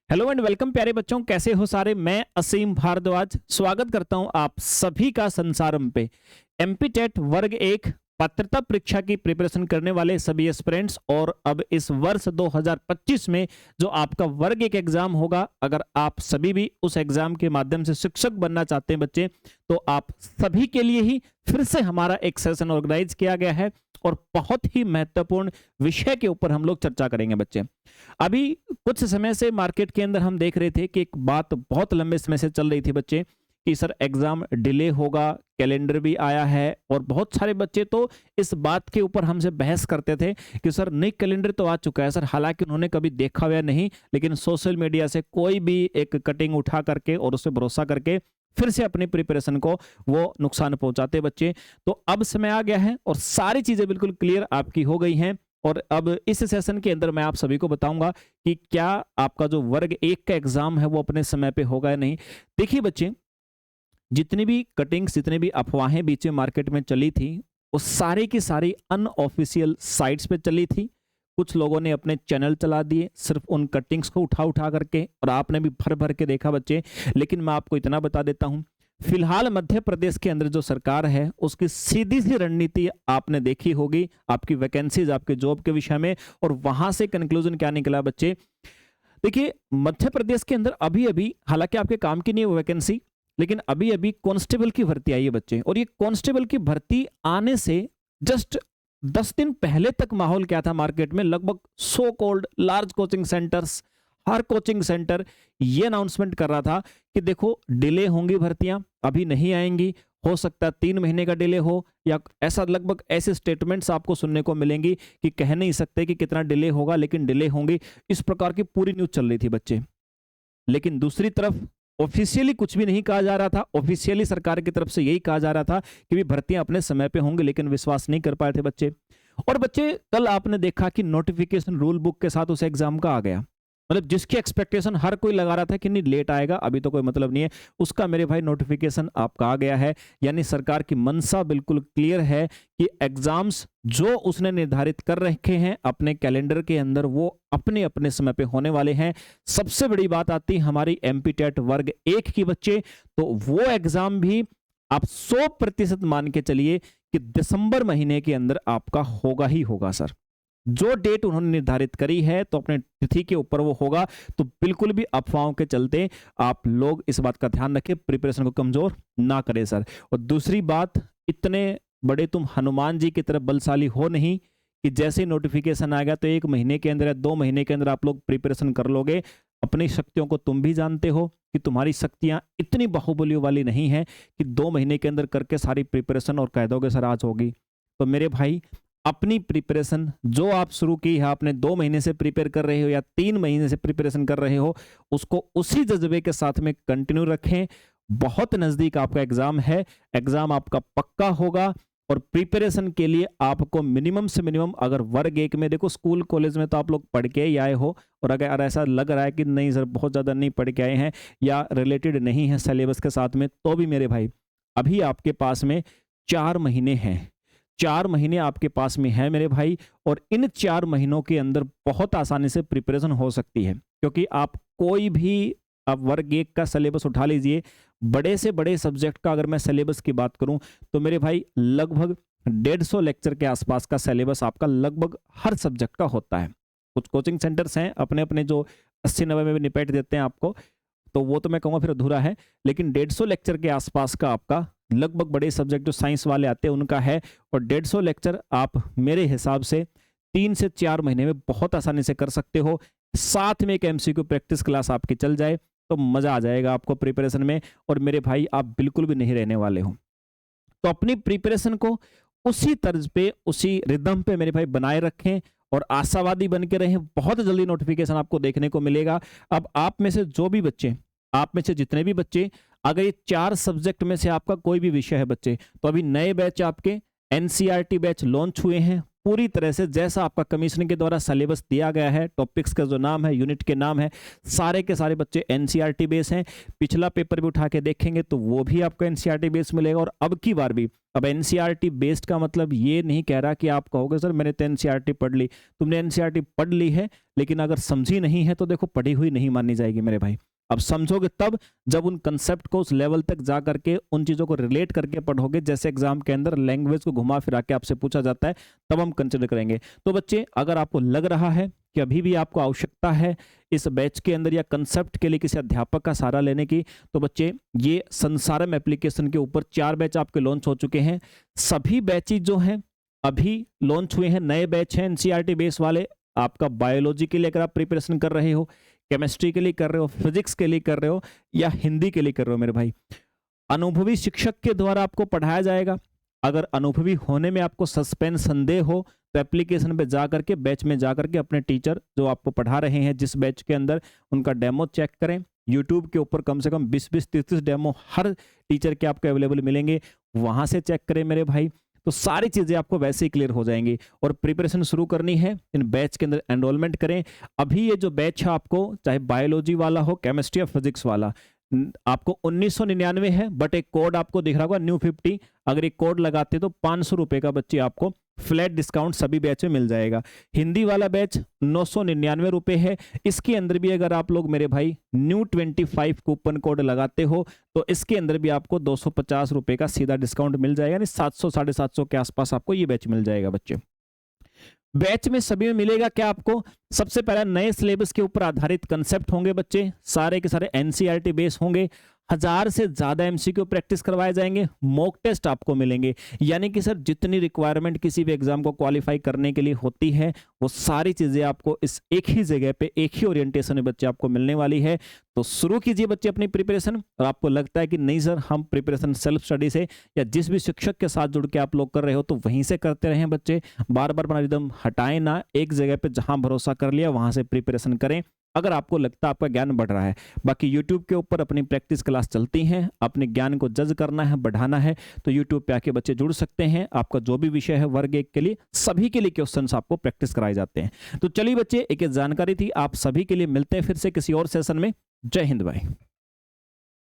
Hello and welcome प्यारे बच्चों, कैसे हो सारे। मैं असीम भारद्वाज स्वागत करता हूं आप सभी का संसारम पे। एमपी टेट वर्ग एक पात्रता परीक्षा की प्रिपरेशन करने वाले सभी एस्पिरेंट्स और अब इस वर्ष 2025 में जो आपका वर्ग एक एग्जाम होगा, अगर आप सभी भी उस एग्जाम के माध्यम से शिक्षक बनना चाहते हैं बच्चे, तो आप सभी के लिए ही फिर से हमारा एक सेशन ऑर्गेनाइज किया गया है और बहुत ही महत्वपूर्ण विषय के ऊपर हम लोग चर्चा करेंगे बच्चे। अभी कुछ समय से मार्केट के अंदर हम देख रहे थे कि एक बात बहुत लंबे समय से चल रही थी बच्चे कि सर एग्जाम डिले होगा, कैलेंडर भी आया है और बहुत सारे बच्चे तो इस बात के ऊपर हमसे बहस करते थे कि सर नहीं, कैलेंडर तो आ चुका है सर। हालांकि उन्होंने कभी देखा हुआ नहीं, लेकिन सोशल मीडिया से कोई भी एक कटिंग उठा करके और उस पर भरोसा करके फिर से अपनी प्रिपरेशन को वो नुकसान पहुंचाते बच्चे। तो अब समय आ गया है और सारी चीजें बिल्कुल क्लियर आपकी हो गई हैं और अब इस सेशन के अंदर मैं आप सभी को बताऊंगा कि क्या आपका जो वर्ग एक का एग्जाम है वो अपने समय पे होगा या नहीं। देखिए बच्चे, जितनी भी कटिंग्स, जितनी भी अफवाहें बीच में मार्केट में चली थी, वो सारी की सारी अनऑफिशियल साइट्स पे चली थी। कुछ लोगों ने अपने चैनल चला दिए सिर्फ उन कटिंग्स को उठा उठा करके, और आपने भी भर भर के देखा बच्चे। लेकिन मैं आपको इतना बता देता हूं, फिलहाल मध्य प्रदेश के अंदर जो सरकार है उसकी सीधी सी रणनीति आपने देखी होगी, आपकी वैकेंसीज, आपके जॉब के विषय में, और वहां से कंक्लूजन क्या निकला बच्चे। देखिए, मध्य प्रदेश के अंदर अभी अभी, हालांकि आपके काम की नहीं है वो वैकेंसी, लेकिन अभी अभी कांस्टेबल की भर्ती आई है बच्चे। और ये कांस्टेबल की भर्ती आने से जस्ट 10 दिन पहले तक माहौल क्या था मार्केट में, लगभग so called large coaching centres, हर कोचिंग सेंटर ये अनाउंसमेंट कर रहा था कि देखो डिले होंगी भर्तियां, अभी नहीं आएंगी, हो सकता है 3 महीने का डिले हो, या ऐसा लगभग ऐसे स्टेटमेंट्स आपको सुनने को मिलेंगी कि कह नहीं सकते कि कितना डिले होगा, लेकिन डिले होंगी। इस प्रकार की पूरी न्यूज चल रही थी बच्चे। लेकिन दूसरी तरफ ऑफिशियली कुछ भी नहीं कहा जा रहा था। ऑफिशियली सरकार की तरफ से यही कहा जा रहा था कि भी भर्तियां अपने समय पे होंगी, लेकिन विश्वास नहीं कर पाए थे बच्चे। और बच्चे, कल आपने देखा कि नोटिफिकेशन रूल बुक के साथ उस एग्जाम का आ गया। मतलब जिसकी एक्सपेक्टेशन हर कोई लगा रहा था कि नहीं लेट आएगा, अभी तो कोई मतलब नहीं है, उसका मेरे भाई नोटिफिकेशन आपका आ गया है। यानी सरकार की मंशा बिल्कुल क्लियर है कि एग्जाम्स जो उसने निर्धारित कर रखे हैं अपने कैलेंडर के अंदर, वो अपने अपने समय पे होने वाले हैं। सबसे बड़ी बात आती है हमारी एमपी टेट वर्ग एक की बच्चे, तो वो एग्जाम भी आप 100% मान के चलिए कि दिसंबर महीने के अंदर आपका होगा ही होगा सर। जो डेट उन्होंने निर्धारित करी है तो अपने तिथि के ऊपर वो होगा। तो बिल्कुल भी अफवाहों के चलते आप लोग इस बात का ध्यान रखें, प्रिपरेशन को कमजोर ना करें सर। और दूसरी बात, इतने बड़े तुम हनुमान जी की तरफ बलशाली हो नहीं कि जैसे ही नोटिफिकेशन आएगा तो 1 महीने के अंदर या 2 महीने के अंदर आप लोग प्रिपरेशन कर लोगे। अपनी शक्तियों को तुम भी जानते हो कि तुम्हारी शक्तियां इतनी बाहुबलियों वाली नहीं है कि 2 महीने के अंदर करके सारी प्रिपरेशन और कह दोगे सर आज होगी। तो मेरे भाई, अपनी प्रिपरेशन जो आप शुरू की है, आपने 2 महीने से प्रिपेयर कर रहे हो या 3 महीने से प्रिपरेशन कर रहे हो, उसको उसी जज्बे के साथ में कंटिन्यू रखें। बहुत नजदीक आपका एग्जाम है, एग्जाम आपका पक्का होगा। और प्रिपरेशन के लिए आपको मिनिमम से मिनिमम, अगर वर्ग एक में, देखो स्कूल कॉलेज में तो आप लोग पढ़ के ही आए हो, और अगर ऐसा लग रहा है कि नहीं सर बहुत ज्यादा नहीं पढ़ के आए हैं या रिलेटेड नहीं है सिलेबस के साथ में, तो भी मेरे भाई अभी आपके पास में 4 महीने हैं। 4 महीने आपके पास में है मेरे भाई, और इन 4 महीनों के अंदर बहुत आसानी से प्रिपरेशन हो सकती है। क्योंकि आप कोई भी, आप वर्ग एक का सिलेबस उठा लीजिए, बड़े से बड़े सब्जेक्ट का अगर मैं सिलेबस की बात करूं तो मेरे भाई लगभग 150 लेक्चर के आसपास का सिलेबस आपका लगभग हर सब्जेक्ट का होता है। कुछ कोचिंग सेंटर्स हैं अपने अपने जो 80-90 में भी निपट देते हैं आपको, तो वो तो मैं कहूँगा फिर अधूरा है। लेकिन 150 लेक्चर के आसपास का आपका लगभग बड़े सब्जेक्ट जो साइंस वाले आते हैं उनका है। और 150 लेक्चर आप मेरे हिसाब से 3 से 4 महीने में बहुत आसानी से कर सकते हो। साथ में एक एमसीक्यू प्रैक्टिस क्लास आपकी चल जाए तो मजा आ जाएगा आपको प्रिपरेशन में। और मेरे भाई, आप बिल्कुल भी नहीं रहने वाले हो। तो अपनी प्रिपरेशन को उसी तर्ज पे, उसी रिदम पे मेरे भाई बनाए रखें और आशावादी बन के रहें। बहुत जल्दी नोटिफिकेशन आपको देखने को मिलेगा। अब आप में से जो भी बच्चे, आप में से जितने भी बच्चे, अगर ये 4 सब्जेक्ट में से आपका कोई भी विषय है बच्चे, तो अभी नए बैच आपके एनसीईआरटी बैच लॉन्च हुए हैं पूरी तरह से, जैसा आपका कमीशन के द्वारा सिलेबस दिया गया है, टॉपिक्स का जो नाम है, यूनिट के नाम है, सारे के सारे बच्चे एनसीईआरटी बेस हैं। पिछला पेपर भी उठा के देखेंगे तो वो भी आपको एनसीईआरटी बेस मिलेगा। और अब की बार भी, अब एनसीईआरटी बेस्ड का मतलब ये नहीं कह रहा कि आप कहोगे सर मैंने तो एनसीईआरटी पढ़ ली। तुमने एनसीईआरटी पढ़ ली है, लेकिन अगर समझी नहीं है तो देखो पढ़ी हुई नहीं मानी जाएगी मेरे भाई। अब समझोगे तब जब उन कंसेप्ट को उस लेवल तक जा करके उन चीज़ों को रिलेट करके पढ़ोगे, जैसे एग्जाम के अंदर लैंग्वेज को घुमा फिरा के आपसे पूछा जाता है, तब हम कंसिडर करेंगे। तो बच्चे, अगर आपको लग रहा है कि अभी भी आपको आवश्यकता है इस बैच के अंदर या कंसेप्ट के लिए किसी अध्यापक का सहारा लेने की, तो बच्चे ये संसारम एप्लीकेशन के ऊपर 4 बैच आपके लॉन्च हो चुके हैं। सभी बैचेज जो हैं अभी लॉन्च हुए हैं, नए बैच हैं एनसीईआरटी बेस वाले। आपका बायोलॉजी के लिए अगर आप प्रिपरेशन कर रहे हो, केमिस्ट्री के लिए कर रहे हो, फिजिक्स के लिए कर रहे हो, या हिंदी के लिए कर रहे हो मेरे भाई, अनुभवी शिक्षक के द्वारा आपको पढ़ाया जाएगा। अगर अनुभवी होने में आपको सस्पेंस संदेह हो तो एप्लीकेशन पे जा करके, बैच में जा करके अपने टीचर जो आपको पढ़ा रहे हैं जिस बैच के अंदर, उनका डेमो चेक करें। यूट्यूब के ऊपर कम से कम 20-20, 30-30 डेमो हर टीचर के आपको अवेलेबल मिलेंगे, वहां से चेक करें मेरे भाई। तो सारी चीजें आपको वैसे ही क्लियर हो जाएंगी। और प्रिपरेशन शुरू करनी है, इन बैच के अंदर एनरोलमेंट करें। अभी ये जो बैच है आपको, चाहे बायोलॉजी वाला हो, केमिस्ट्री या फिजिक्स वाला, आपको 1999 है, बट एक कोड आपको दिख रहा होगा न्यू 50। अगर एक कोड लगाते तो 500 रुपए का बच्चे आपको फ्लैट डिस्काउंट सभी बैच में मिल जाएगा। हिंदी वाला बैच 999 रुपए है। इसके अंदर भी अगर आप लोग मेरे भाई न्यू 25 कूपन कोड लगाते हो तो इसके अंदर भी आपको 250 रुपए का सीधा डिस्काउंट मिल जाएगा, यानी 700 750 के आसपास आपको ये बैच मिल जाएगा बच्चे। बैच में सभी में मिलेगा क्या आपको? सबसे पहला नए सिलेबस के ऊपर आधारित कंसेप्ट होंगे बच्चे, सारे के सारे एनसीईआरटी बेस होंगे। 1000 से ज्यादा एमसीक्यू प्रैक्टिस करवाए जाएंगे। मॉक टेस्ट आपको मिलेंगे, यानी कि सर जितनी रिक्वायरमेंट किसी भी एग्जाम को क्वालिफाई करने के लिए होती है वो सारी चीजें आपको इस एक ही जगह पे, एक ही ओरिएंटेशन में बच्चे आपको मिलने वाली है। तो शुरू कीजिए बच्चे अपनी प्रिपरेशन। और आपको लगता है कि नहीं सर हम प्रिपरेशन सेल्फ स्टडी से या जिस भी शिक्षक के साथ जुड़ के आप लोग कर रहे हो तो वहीं से करते रहें बच्चे, बार बार अपना रिदम हटाएं ना, एक जगह पे जहां भरोसा कर लिया वहां से प्रिपरेशन करें अगर आपको लगता है आपका ज्ञान बढ़ रहा है। बाकी यूट्यूब के ऊपर अपनी प्रैक्टिस क्लास चलती हैं, अपने ज्ञान को जज करना है, बढ़ाना है तो यूट्यूब पे आके बच्चे जुड़ सकते हैं। आपका जो भी विषय है वर्ग 1 के लिए, सभी के लिए क्वेश्चंस आपको प्रैक्टिस कराए जाते हैं। तो चलिए बच्चे, एक जानकारी थी आप सभी के लिए। मिलते हैं फिर से किसी और सेशन में। जय हिंद भाई।